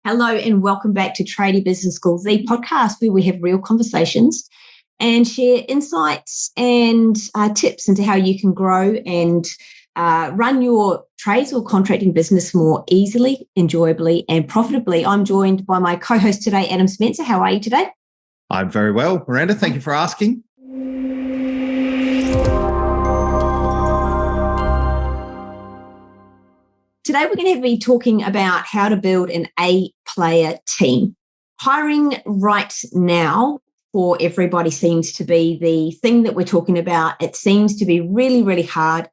Hello and welcome back to Tradie Business School, the podcast where we have real conversations and share insights and tips into how you can grow and run your trades or contracting business more easily, enjoyably, and profitably. I'm joined by my co-host today, Adam Spencer. How are you today? I'm very well, Miranda. Thank you for asking. Today, we're going to be talking about how to build an A-player team. Hiring right now for everybody seems to be the thing that we're talking about. It seems to be really, really hard.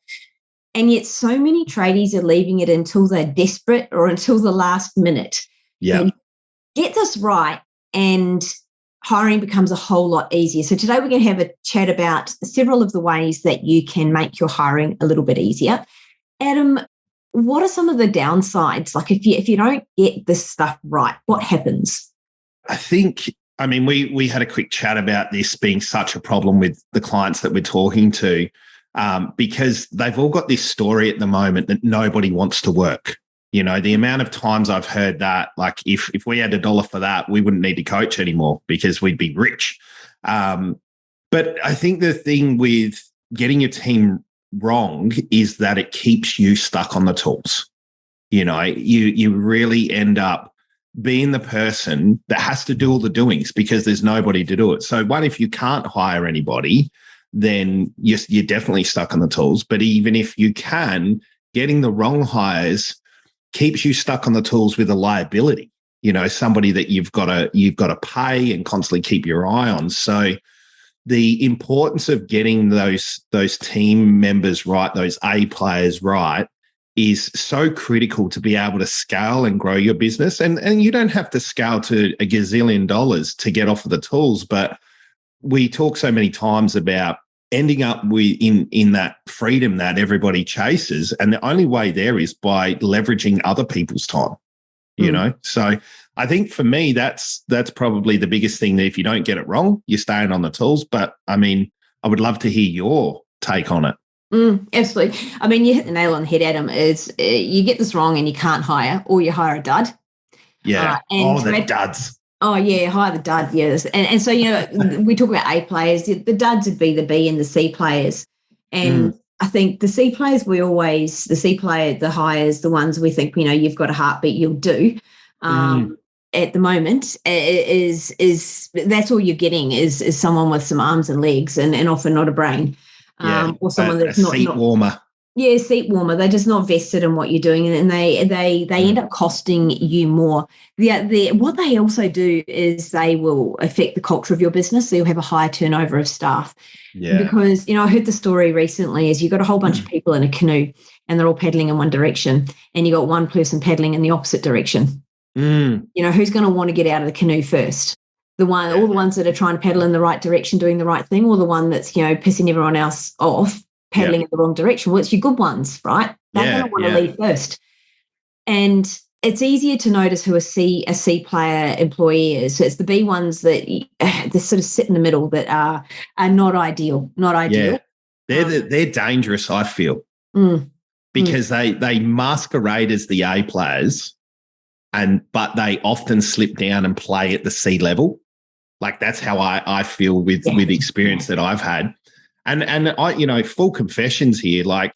And yet so many tradies are leaving it until they're desperate or until the last minute. Yeah. And get this right and hiring becomes a whole lot easier. So today we're going to have a chat about several of the ways that you can make your hiring a little bit easier. Adam, what are some of the downsides? Like if you don't get this stuff right, what happens? We had a quick chat about this being such a problem with the clients that we're talking to because they've all got this story at the moment that nobody wants to work. You know, the amount of times I've heard that, like if we had $1 for that, we wouldn't need to coach anymore because we'd be rich. But I think the thing with getting your team wrong is that it keeps you stuck on the tools. You know, you really end up being the person that has to do all the doings because there's nobody to do it. So if you can't hire anybody, then you're definitely stuck on the tools. But even if you can, getting the wrong hires keeps you stuck on the tools with a liability, you know, somebody that you've got to pay and constantly keep your eye on. So the importance of getting those team members right, those A players right, is so critical to be able to scale and grow your business. And you don't have to scale to $1 gazillion to get off of the tools, but we talk so many times about ending up in that freedom that everybody chases. And the only way there is by leveraging other people's time, you know? So I think for me, that's probably the biggest thing, that if you don't get it wrong, you're staying on the tools. But I mean, I would love to hear your take on it. Absolutely. I mean, you hit the nail on the head, Adam, is you get this wrong and you can't hire, or you hire a dud. Yeah. The duds. Oh, yeah, hire the dud, yes. And so, you know, we talk about A players. The duds would be the B and the C players. And I think the C players, the C player, the hires, the ones we think, you know, you've got a heartbeat, you'll do. At the moment is that's all you're getting is someone with some arms and legs and often not a brain. Or someone that's a seat warmer. Yeah, seat warmer. They're just not vested in what you're doing, and they end up costing you more. What they also do is they will affect the culture of your business. So you'll have a higher turnover of staff. Yeah. Because, you know, I heard the story recently is you got a whole bunch of people in a canoe and they're all paddling in one direction, and you got one person paddling in the opposite direction. You know, who's going to want to get out of the canoe first? All the ones that are trying to paddle in the right direction, doing the right thing, or the one that's, you know, pissing everyone else off, paddling in the wrong direction. Well, it's your good ones, right? They're going to want to leave first. And it's easier to notice who a C player employee is. So it's the B ones that they sort of sit in the middle that are not ideal. Yeah. They're dangerous, I feel, because they masquerade as the A players, but they often slip down and play at the C level. Like that's how I feel with the experience that I've had. And I, you know, full confessions here, like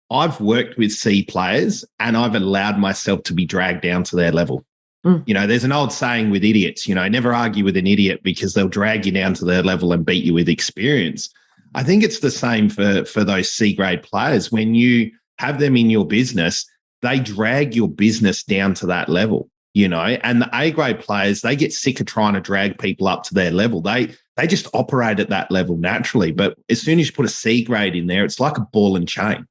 I've worked with C players and I've allowed myself to be dragged down to their level. You know, there's an old saying with idiots, you know, never argue with an idiot because they'll drag you down to their level and beat you with experience. I think it's the same for those C grade players. When you have them in your business, they drag your business down to that level. You know, and the A grade players, they get sick of trying to drag people up to their level. They just operate at that level naturally. But as soon as you put a C grade in there, it's like a ball and chain.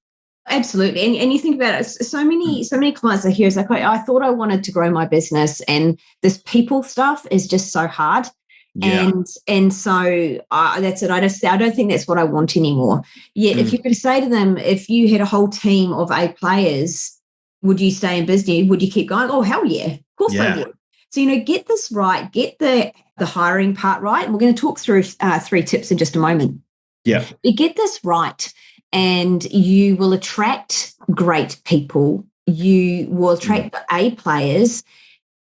Absolutely. And you think about it, so many clients are here. It's like, I thought I wanted to grow my business, and this people stuff is just so hard. Yeah. And so that's it. I don't think that's what I want anymore. Yeah. If you could say to them, if you had a whole team of A players, would you stay in business? Would you keep going? Oh, hell yeah. Of course I would. So, you know, get this right. Get the hiring part right. And we're going to talk through 3 tips in just a moment. Yeah. You get this right and you will attract great people. You will attract A players.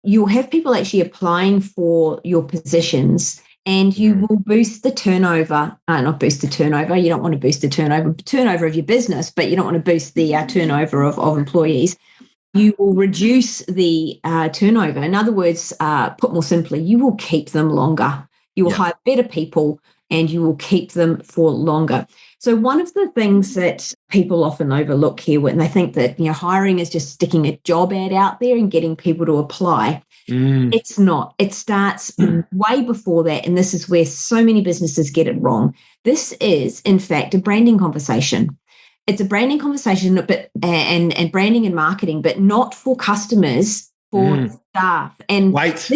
you'll have people actually applying for your positions, and you will boost the turnover, not boost the turnover. You don't want to boost the turnover of your business, but you don't want to boost the turnover of employees. You will reduce the turnover. In other words, put more simply, you will keep them longer. You will hire better people, and you will keep them for longer. So one of the things that people often overlook here when they think that, hiring is just sticking a job ad out there and getting people to apply. It's not. It starts way before that, and this is where so many businesses get it wrong. This is, in fact, a branding conversation. It's a branding conversation, but and branding and marketing, but not for customers, for staff. And wait,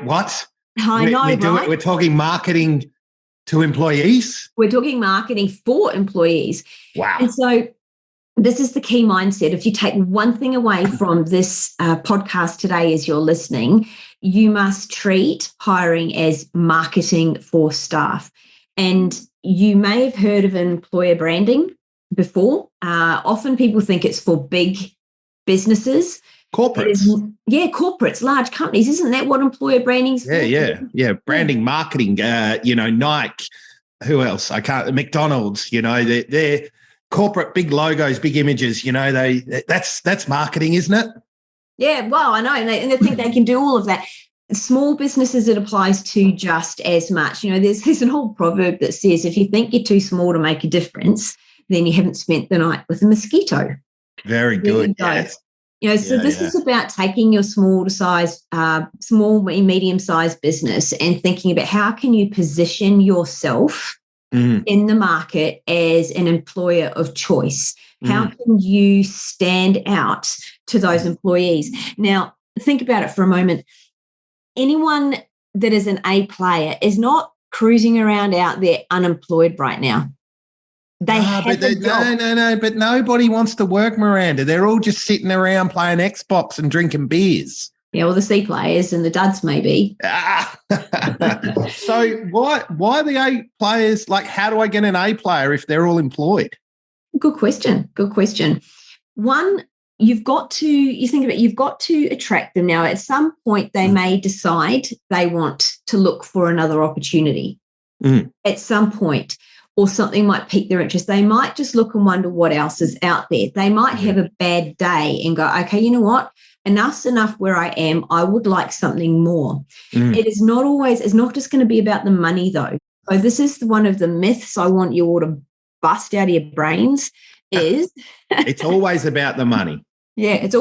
what? I know, right? We're talking marketing to employees? We're talking marketing for employees. Wow. And so this is the key mindset. If you take one thing away from this podcast today as you're listening, you must treat hiring as marketing for staff. And you may have heard of employer branding before. Often people think it's for big businesses. Corporates. Corporates, large companies. Isn't that what employer branding is? Yeah. Branding, marketing, Nike, who else? McDonald's, they're corporate, big logos, big images, that's marketing, isn't it? Yeah, well, I know. And they think they can do all of that. Small businesses, it applies to just as much. There's an old proverb that says, if you think you're too small to make a difference, then you haven't spent the night with a mosquito. Very good. Yes. This is about taking your small and medium-sized business and thinking about how can you position yourself in the market as an employer of choice. How can you stand out to those employees? Now, think about it for a moment. Anyone that is an A player is not cruising around out there unemployed right now. But nobody wants to work, Miranda. They're all just sitting around playing Xbox and drinking beers. Yeah, well, the C players and the duds maybe. So why the A players? Like, how do I get an A player if they're all employed? Good question. One, you've got to attract them. Now, at some point, they may decide they want to look for another opportunity. At some point. Or something might pique their interest. They might just look and wonder what else is out there. They might have a bad day and go, okay, you know what? Enough's enough where I am. I would like something more. It's not just going to be about the money, though. So this is one of the myths I want you all to bust out of your brains is it's always about the money. Yeah, it's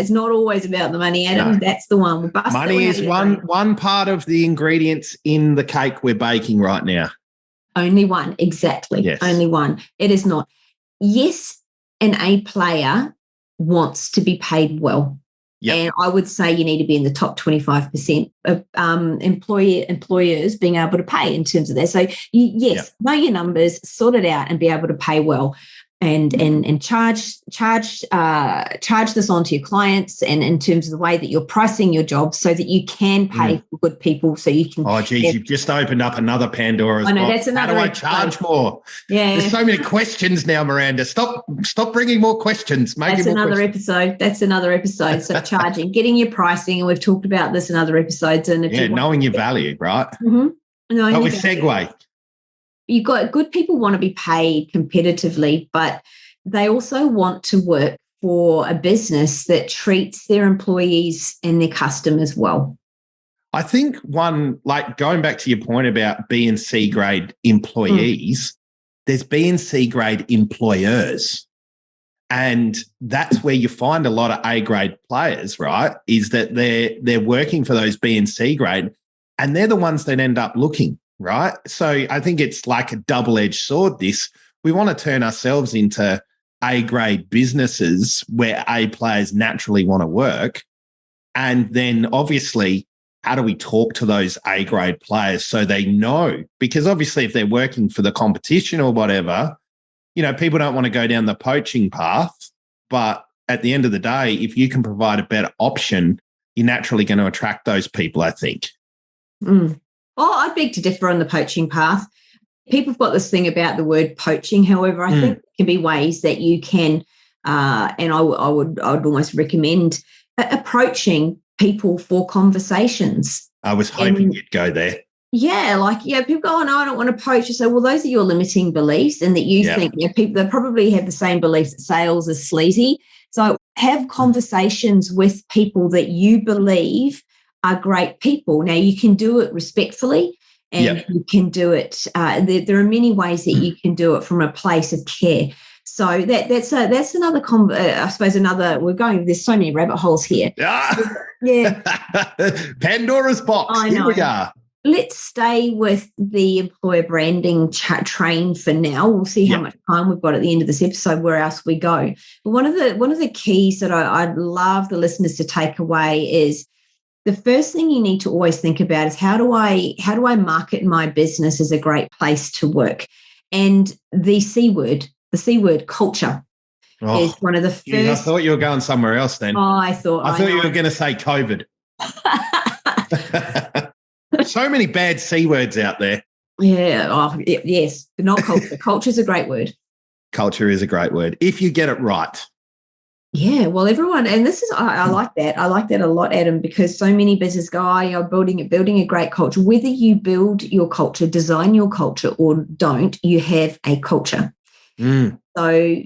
not always about the money, Adam. No. That's the one. Money is one part of the ingredients in the cake we're baking right now. Only one, exactly. Yes. Only one. It is not. Yes, an A player wants to be paid well. Yep. And I would say you need to be in the top 25% of employers being able to pay in terms of that. So, know your numbers, sort it out, and be able to pay well. And charge this on to your clients, and in terms of the way that you're pricing your job, so that you can pay for good people, so you can. Oh, geez, you've just opened up another Pandora's box. That's another. How do I charge more? Yeah, there's so many questions now, Miranda. Stop bringing more questions. That's another episode. That's another episode. So charging, getting your pricing, and we've talked about this in other episodes. And knowing your value, right? Mm-hmm. But with segue. You've got good people want to be paid competitively, but they also want to work for a business that treats their employees and their customers well. I think going back to your point about B and C grade employees, there's B and C grade employers. And that's where you find a lot of A grade players, right? Is that they're working for those B and C grade, and they're the ones that end up looking. Right. So I think it's like a double-edged sword. We want to turn ourselves into A-grade businesses where A players naturally want to work. And then obviously, how do we talk to those A-grade players so they know? Because obviously if they're working for the competition or whatever, people don't want to go down the poaching path. But at the end of the day, if you can provide a better option, you're naturally going to attract those people, I think. Oh, I beg to differ on the poaching path. People have got this thing about the word poaching. However, I think there can be ways that you can, and I would almost recommend approaching people for conversations. I was hoping you'd go there. Yeah, people go, oh, no, I don't want to poach. You say, well, those are your limiting beliefs, and that you think people, they probably have the same beliefs that sales is sleazy. So have conversations with people that you believe are great people. Now, you can do it respectfully, and you can do it. There are many ways that you can do it from a place of care. So that's another, I suppose, there's so many rabbit holes here. Yeah. Pandora's box. I know. Here we are. Let's stay with the employer branding train for now. We'll see how much time we've got at the end of this episode, where else we go. But one of the keys that I'd love the listeners to take away is the first thing you need to always think about is how do I market my business as a great place to work? And the C word, culture, is one of the first. I thought you were going somewhere else then. I thought you were going to say COVID. So many bad C words out there. Yeah. Oh, yes, but not culture. Culture is a great word. Culture is a great word if you get it right. Yeah. Well, everyone, and this is, I like that. I like that a lot, Adam, because so many businesses go, you're building a great culture. Whether you build your culture, design your culture, or don't, you have a culture. So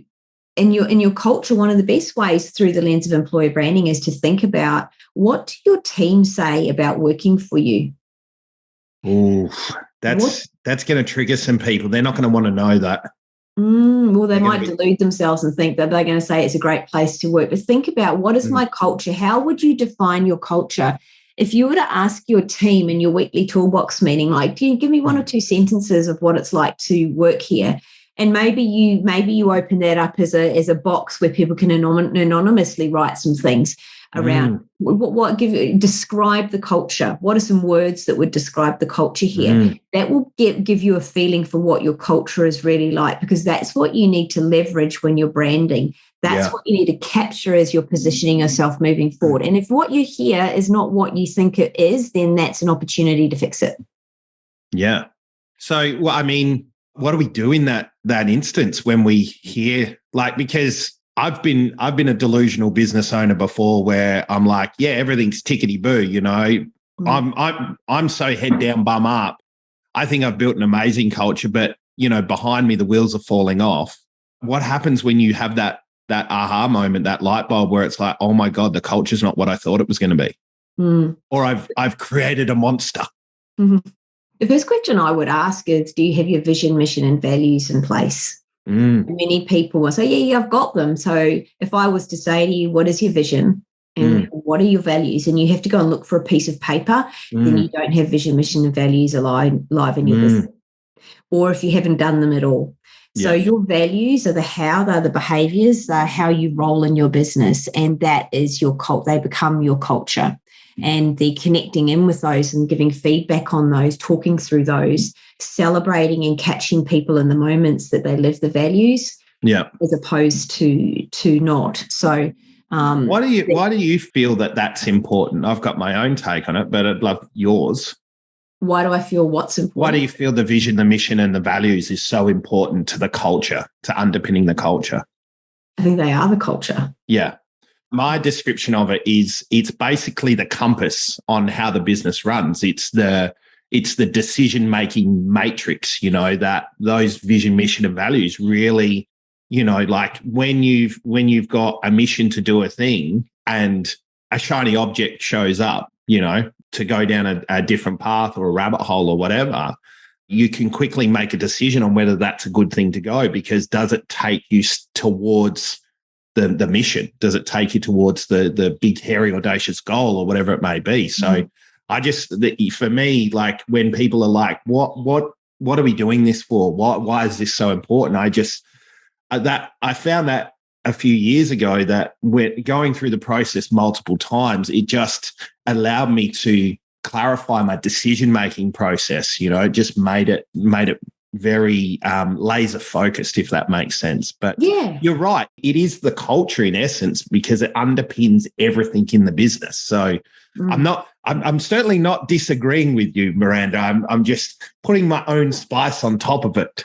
in your culture, one of the best ways through the lens of employer branding is to think about, what do your team say about working for you? Oh, that's going to trigger some people. They're not going to want to know that. Well, they might delude themselves and think that they're going to say it's a great place to work. But think about, what is my culture? How would you define your culture? If you were to ask your team in your weekly toolbox meeting, like, do you give me one or two sentences of what it's like to work here? And maybe you open that up as a box where people can anonymously write some things around describe the culture. What are some words that would describe the culture here? That will give you a feeling for what your culture is really like, because that's what you need to leverage when you're branding. That's what you need to capture as you're positioning yourself moving forward. And if what you hear is not what you think it is, then that's an opportunity to fix it. Yeah. So, well, I mean, what do we do in that instance when we hear, like, because I've been a delusional business owner before, where I'm like, yeah, everything's tickety boo, you know. I'm so head down, bum up. I think I've built an amazing culture, but you know, behind me the wheels are falling off. What happens when you have that aha moment, that light bulb, where it's like, oh my God, the culture's not what I thought it was going to be, or I've created a monster. The first question I would ask is, do you have your vision, mission, and values in place? Many people will say, yeah, I've got them. So if I was to say to you, what is your vision and what are your values? And you have to go and look for a piece of paper, then you don't have vision, mission, and values alive in your business. Or if you haven't done them at all. So your values are the how, they're the behaviors, they're how you roll in your business. And that is your they become your culture. And they're connecting in with those and giving feedback on those, talking through those, celebrating and catching people in the moments that they live the values, as opposed to not. So why do you feel that that's important? I've got my own take on it, but I'd love yours. Why do I feel what's important? Why do you feel the vision, the mission, and the values is so important to the culture, to underpinning the culture? I think they are the culture. Yeah. My description of it is, it's basically the compass on how the business runs. It's the decision-making matrix, you know, that those vision, mission, and values really, you know, like when you've got a mission to do a thing and a shiny object shows up, you know, to go down a different path or a rabbit hole or whatever, you can quickly make a decision on whether that's a good thing to go, because does it take you towards the mission? Does it take you towards the big, hairy, audacious goal or whatever it may be? So for me, like when people are like, what are we doing this for? Why is this so important? I found that a few years ago, that when going through the process multiple times, it just allowed me to clarify my decision-making process. You know, it just made it very laser focused, if that makes sense. But you're right, it is the culture in essence, because it underpins everything in the business. So I'm certainly not disagreeing with you, Miranda. I'm just putting my own spice on top of it.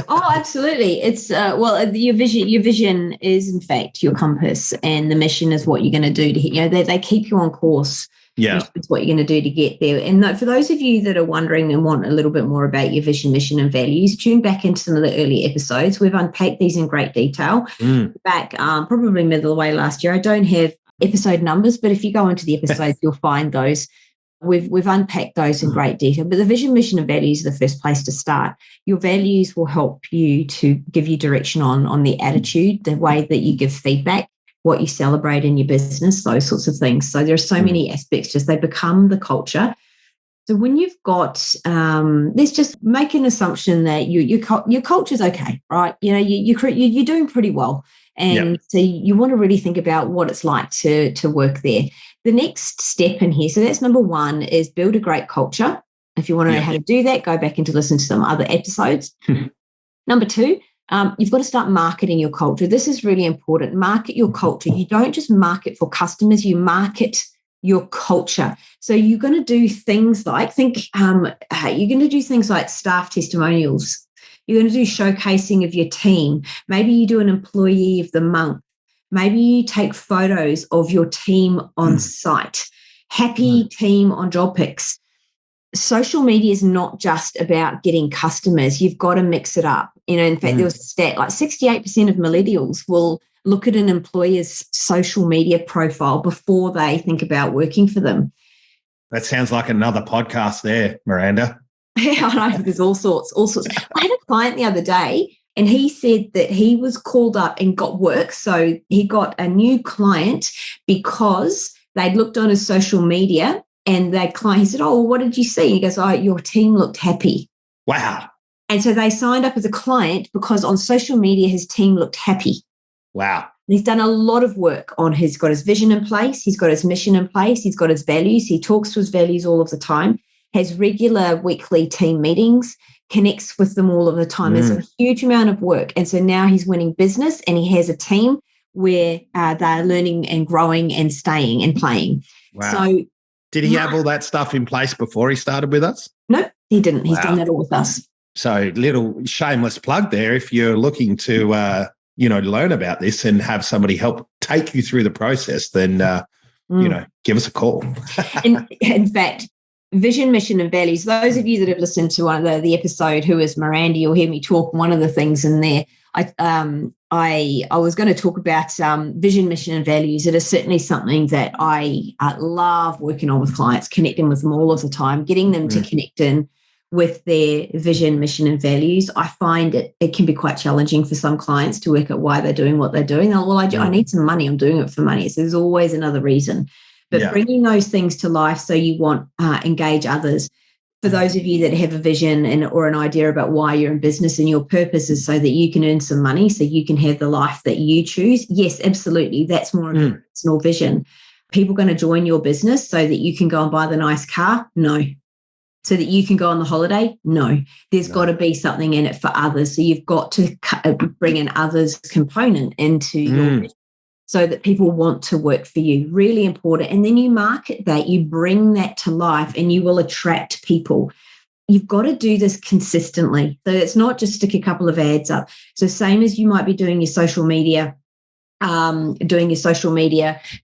Oh, absolutely. It's your vision is in fact your compass, and the mission is what you're going to do to hit. They keep you on course. Yeah. It's what you're going to do to get there. And for those of you that are wondering and want a little bit more about your vision, mission, and values, tune back into some of the early episodes. We've unpacked these in great detail back probably middle of the way last year. I don't have episode numbers, but if you go into the episodes, you'll find those. We've unpacked those in great detail. But the vision, mission, and values are the first place to start. Your values will help you to give you direction on the attitude, the way that you give feedback, what you celebrate in your business, those sorts of things. So there are so many aspects, just they become the culture. So when you've got, let's just make an assumption that your culture's okay, right? You're doing pretty well. And so you want to really think about what it's like to work there. The next step in here, so that's number one, is build a great culture. If you want to know how to do that, go back and listen to some other episodes. Number two, you've got to start marketing your culture. This is really important. Market your culture. You don't just market for customers, you market your culture. So you're going to do things like, staff testimonials. You're going to do showcasing of your team. Maybe you do an employee of the month. Maybe you take photos of your team on site. Happy team on job pics. Social media is not just about getting customers. You've got to mix it up. In fact, there was a stat like 68% of millennials will look at an employer's social media profile before they think about working for them. That sounds like another podcast there, Miranda. Yeah, I know. There's all sorts. I had a client the other day, and he said that he was called up and got work. So he got a new client because they'd looked on his social media, and that client, he said, "Oh, well, what did you see?" He goes, "Oh, your team looked happy." Wow. And so they signed up as a client because on social media, his team looked happy. Wow. And he's done a lot of work he's got his vision in place. He's got his mission in place. He's got his values. He talks to his values all of the time, has regular weekly team meetings, connects with them all of the time. There's a huge amount of work. And so now he's winning business, and he has a team where they're learning and growing and staying and playing. Wow. So did he have all that stuff in place before he started with us? No, he didn't. He's done that all with us. So little shameless plug there. If you're looking to, learn about this and have somebody help take you through the process, then, give us a call. In fact, vision, mission, and values. Those of you that have listened to one of the episode, who is Miranda, you'll hear me talk. One of the things in there, I was going to talk about vision, mission, and values. It is certainly something that I love working on with clients, connecting with them all of the time, getting them to connect in with their vision, mission, and values. I find it can be quite challenging for some clients to work out why they're doing what they're doing. I need some money. I'm doing it for money. So there's always another reason. But bringing those things to life, so you want engage others. For those of you that have a vision or an idea about why you're in business, and your purpose is so that you can earn some money, so you can have the life that you choose. Yes, absolutely. That's more of a personal vision. People going to join your business so that you can go and buy the nice car? No. So that you can go on the holiday? No. There's got to be something in it for others. So you've got to bring an others component into your business, so that people want to work for you. Really important. And then you market that, you bring that to life, and you will attract people. You've got to do this consistently. So it's not just stick a couple of ads up. So same as you might be doing your social media,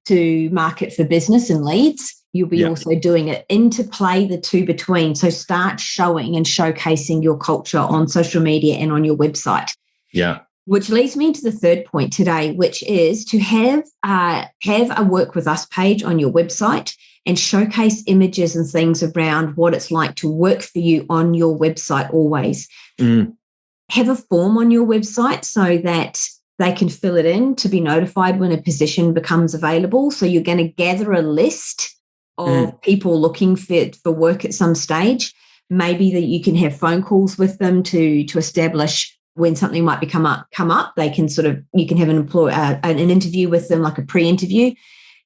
to market for business and leads, you'll be also doing it interplay the two between. So start showing and showcasing your culture on social media and on your website. Yeah. Which leads me to the third point today, which is to have a work with us page on your website and showcase images and things around what it's like to work for you on your website always. Have a form on your website so that they can fill it in to be notified when a position becomes available. So you're going to gather a list of people looking for work at some stage. Maybe that you can have phone calls with them to establish when something might come up, you can have an interview with them, like a pre-interview.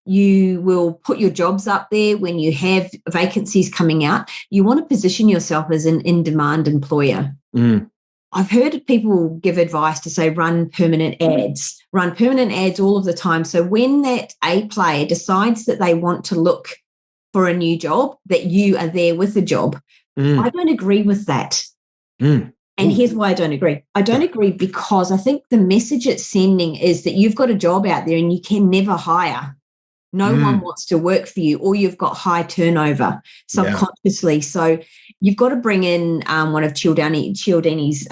You will put your jobs up there when you have vacancies coming out. You want to position yourself as an in-demand employer. I've heard people give advice to say run permanent ads all of the time. So when that A player decides that they want to look for a new job, that you are there with the job. I don't agree with that. And here's why I don't agree. I don't agree because I think the message it's sending is that you've got a job out there and you can never hire. No one wants to work for you, or you've got high turnover subconsciously. So you've got to bring in one of Cialdini's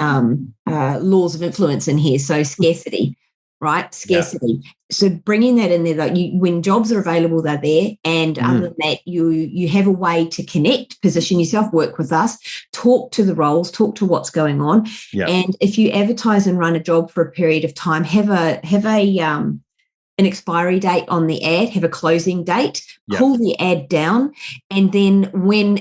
laws of influence in here. So scarcity, right? Scarcity. Yeah. So bringing that in there, that when jobs are available, they're there. And other than that, you have a way to connect, position yourself, work with us, talk to the roles, talk to what's going on. Yeah. And if you advertise and run a job for a period of time, have an expiry date on the ad, have a closing date, pull the ad down, and then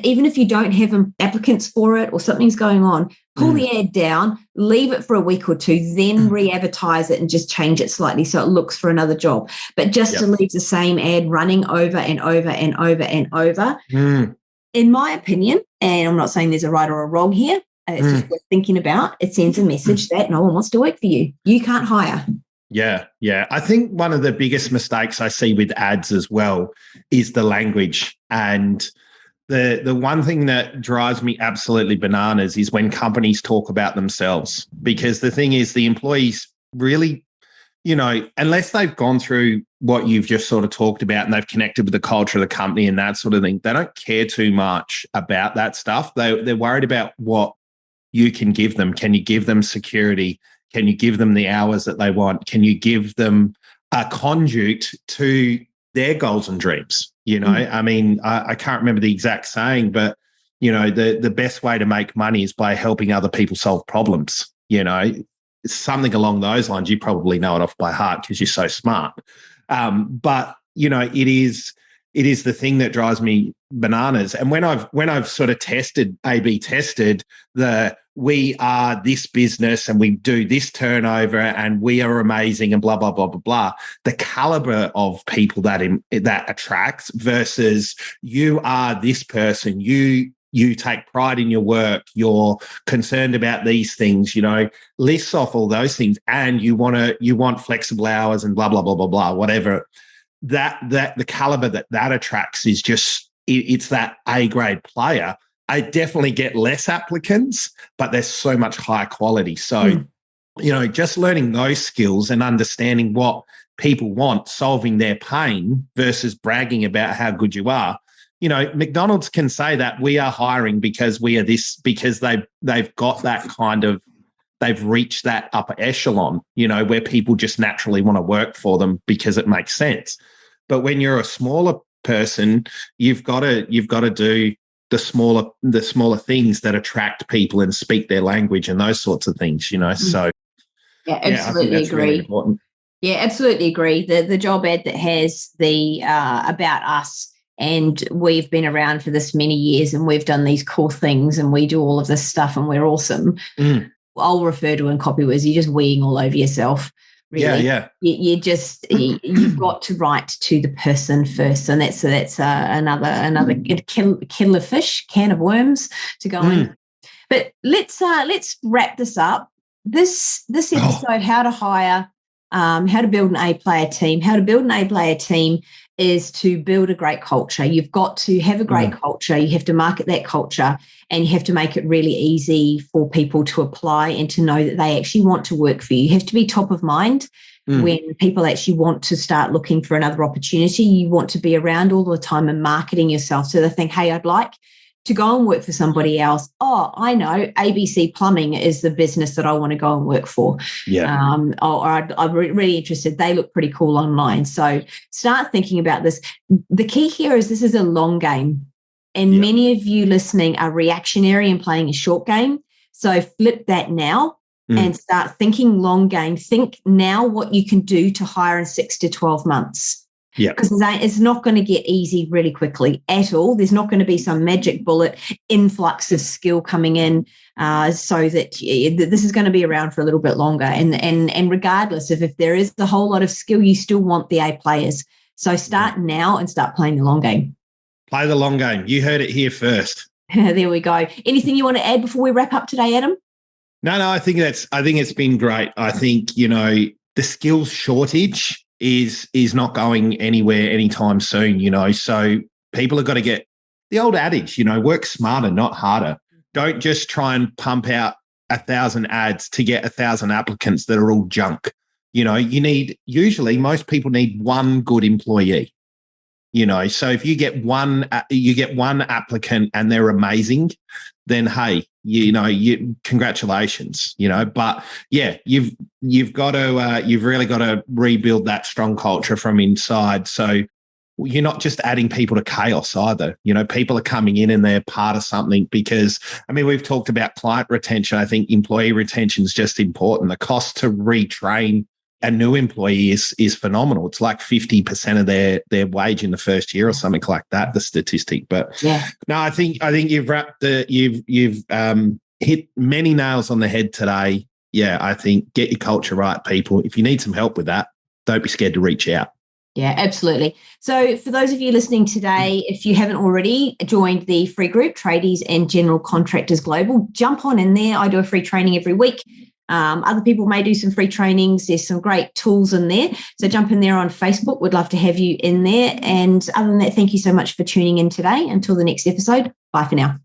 even if you don't have applicants for it or something's going on, pull the ad down, leave it for a week or two, then re-advertise it and just change it slightly so it looks for another job. But just to leave the same ad running over and over and over and over, in my opinion, and I'm not saying there's a right or a wrong here, it's just worth thinking about, it sends a message that no one wants to work for you. You can't hire. Yeah, yeah. I think one of the biggest mistakes I see with ads as well is the language. And the one thing that drives me absolutely bananas is when companies talk about themselves. Because the thing is, the employees really, unless they've gone through what you've just sort of talked about and they've connected with the culture of the company and that sort of thing, they don't care too much about that stuff. They're worried about what you can give them. Can you give them security? Can you give them the hours that they want? Can you give them a conduit to their goals and dreams? I mean, I can't remember the exact saying, but, the best way to make money is by helping other people solve problems. Something along those lines. You probably know it off by heart because you're so smart. But, it is the thing that drives me bananas. And when I've sort of A/B tested we are this business and we do this turnover and we are amazing and blah, blah, blah, blah, blah. The caliber of people that attracts versus you are this person, you take pride in your work, you're concerned about these things, lists off all those things, and you want flexible hours and blah, blah, blah, blah, blah, whatever. That the caliber that attracts is just, it's that A-grade player. I definitely get less applicants, but there's so much higher quality. So, just learning those skills and understanding what people want, solving their pain versus bragging about how good you are. McDonald's can say that we are hiring because we are this, because they've got that kind of, they've reached that upper echelon, where people just naturally want to work for them because it makes sense. But when you're a smaller person, you've got to do the smaller things that attract people and speak their language and those sorts of things, So absolutely agree. Really important. Yeah, absolutely agree. The job ad that has the about us, and we've been around for this many years and we've done these cool things and we do all of this stuff and we're awesome. I'll refer to in copy words, you're just weeing all over yourself. Really. Yeah. You've got to write to the person first, and that's another killer fish, can of worms to go in. But let's wrap this up. This episode, how to hire, how to build an A-player team. How to build an A-player team is to build a great culture. You've got to have a great culture. You have to market that culture, and you have to make it really easy for people to apply and to know that they actually want to work for you. You have to be top of mind when people actually want to start looking for another opportunity. You want to be around all the time and marketing yourself so they think, hey, I'd like to go and work for somebody else. Oh, I know, ABC Plumbing is the business that I want to go and work for. Yeah. I'm really interested. They look pretty cool online. So start thinking about this. The key here is this is a long game. And many of you listening are reactionary and playing a short game. So flip that now and start thinking long game. Think now what you can do to hire in 6 to 12 months. Yeah, because it's not going to get easy really quickly at all. There's not going to be some magic bullet influx of skill coming in, so that this is going to be around for a little bit longer. And regardless of if there is a whole lot of skill, you still want the A players. So start now and start playing the long game. Play the long game. You heard it here first. There we go. Anything you want to add before we wrap up today, Adam? No. I think it's been great. I think the skills shortage is not going anywhere anytime soon, so people have got to get the old adage, work smarter, not harder. Don't just try and pump out 1,000 ads to get 1,000 applicants that are all junk. Usually most people need one good employee. So if you get one applicant and they're amazing, then hey, congratulations. But yeah, you've really got to rebuild that strong culture from inside. So you're not just adding people to chaos either. People are coming in and they're part of something, because we've talked about client retention. I think employee retention is just important. The cost to retrain a new employee is phenomenal. It's like 50% of their wage in the first year or something like that, the statistic. But yeah, no, I think you've hit many nails on the head today. Yeah, I think get your culture right, people. If you need some help with that, don't be scared to reach out. Yeah, absolutely. So for those of you listening today, if you haven't already joined the free group, Tradies and General Contractors Global, jump on in there. I do a free training every week. Other people may do some free trainings. There's some great tools in there. So jump in there on Facebook. We'd love to have you in there. And other than that, thank you so much for tuning in today. Until the next episode, bye for now.